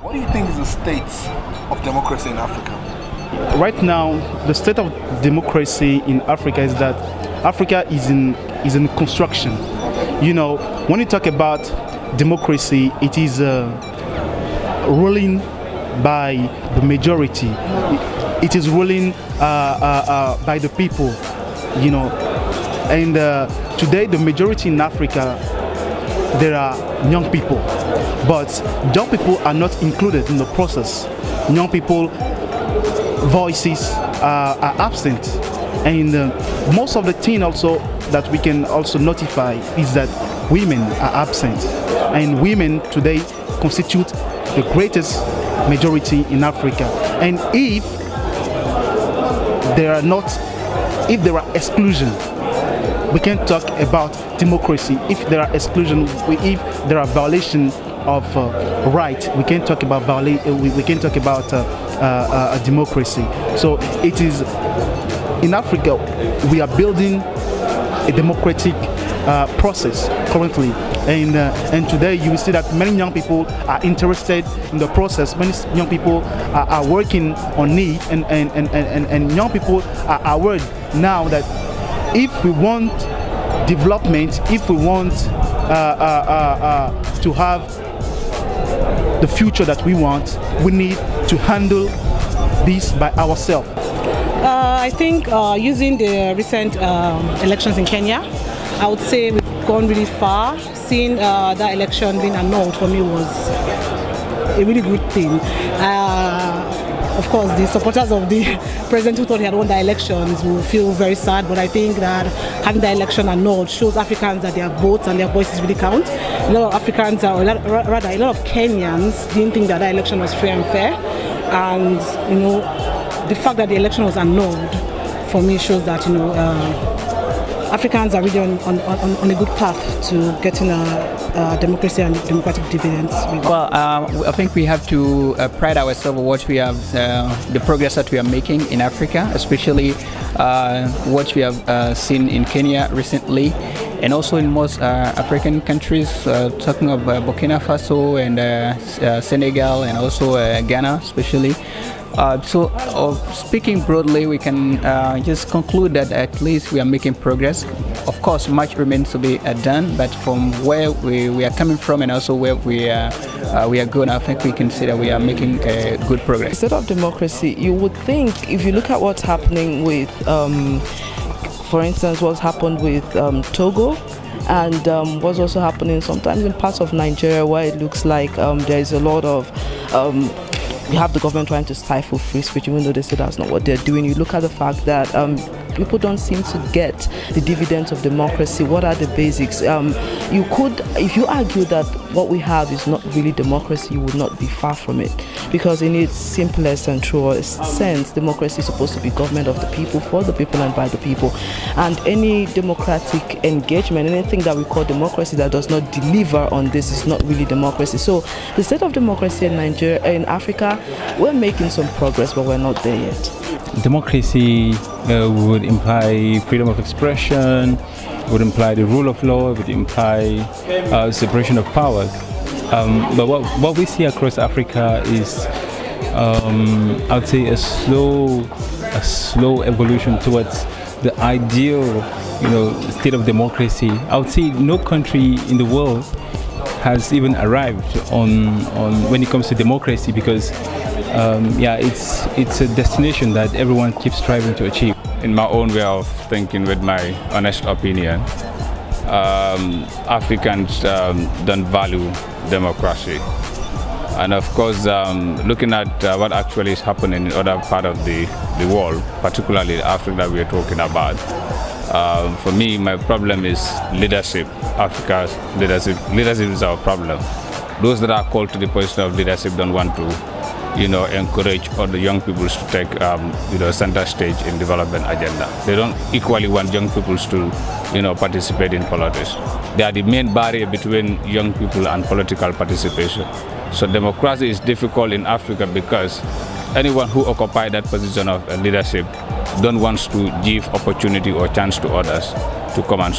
What do you think is the state of democracy in Africa? Right now, the state of democracy in Africa is that Africa is in construction. You know, when you talk about democracy, it is ruling by the majority. It is ruling by the people. You know, and today the majority in Africa, there are young people, but young people are not included in the process. Young people voices are absent, and most of the thing also that we can also notify is that women are absent, and women today constitute the greatest majority in Africa. And if there are exclusion, we can talk about democracy. If there are exclusion, if there are violation of right, we can talk about democracy. So it is in Africa we are building a democratic process currently, and today you will see that many young people are interested in the process. Many young people are working on it, and young people are aware now that if we want development, if we want to have the future that we want, we need to handle this by ourselves. I think using the recent elections in Kenya, I would say we've gone really far. Seeing that election being annulled for me was a really good thing. Of course, the supporters of the president who thought he had won the elections will feel very sad, but I think that having the election annulled shows Africans that their votes and their voices really count. A lot of Africans, a lot of Kenyans didn't think that election was fair and fair, and the fact that the election was annulled for me shows that Africans are really on a good path to getting democracy and democratic dividends. Well, I think we have to pride ourselves on what we have, the progress that we are making in Africa, especially what we have seen in Kenya recently, and also in most African countries, talking about Burkina Faso and Senegal, and also Ghana especially. So speaking broadly, we can just conclude that at least we are making progress. Of course, much remains to be done, but from where we are coming from and also where we are going, I think we can say that we are making good progress. Instead of democracy, you would think, if you look at what's happening with, for instance, what's happened with Togo, and what's also happening sometimes in parts of Nigeria, where it looks like there is a lot of you have the government trying to stifle free speech, even though they say that's not what they're doing. You look at the fact that people don't seem to get the dividends of democracy. What are the basics? You could, if you argue that what we have is not really democracy, you would not be far from it. Because in its simplest and truest sense, democracy is supposed to be government of the people, for the people, and by the people. And any democratic engagement, anything that we call democracy that does not deliver on this is not really democracy. So the state of democracy in Nigeria, in Africa, we're making some progress, but we're not there yet. Democracy would imply freedom of expression, would imply the rule of law, would imply separation of powers. But what we see across Africa is, I would say, a slow evolution towards the ideal, state of democracy. I would say no country in the world has even arrived on when it comes to democracy, because it's a destination that everyone keeps striving to achieve. In my own way of thinking, with my honest opinion, Africans don't value democracy. And of course, looking at what actually is happening in other parts of the world, particularly Africa that we are talking about, for me, my problem is leadership. Africa's leadership is our problem. Those that are called to the position of leadership don't want to encourage all the young people to take center stage in development agenda. They don't equally want young people to participate in politics. They are the main barrier between young people and political participation. So democracy is difficult in Africa because anyone who occupies that position of leadership don't want to give opportunity or chance to others to come and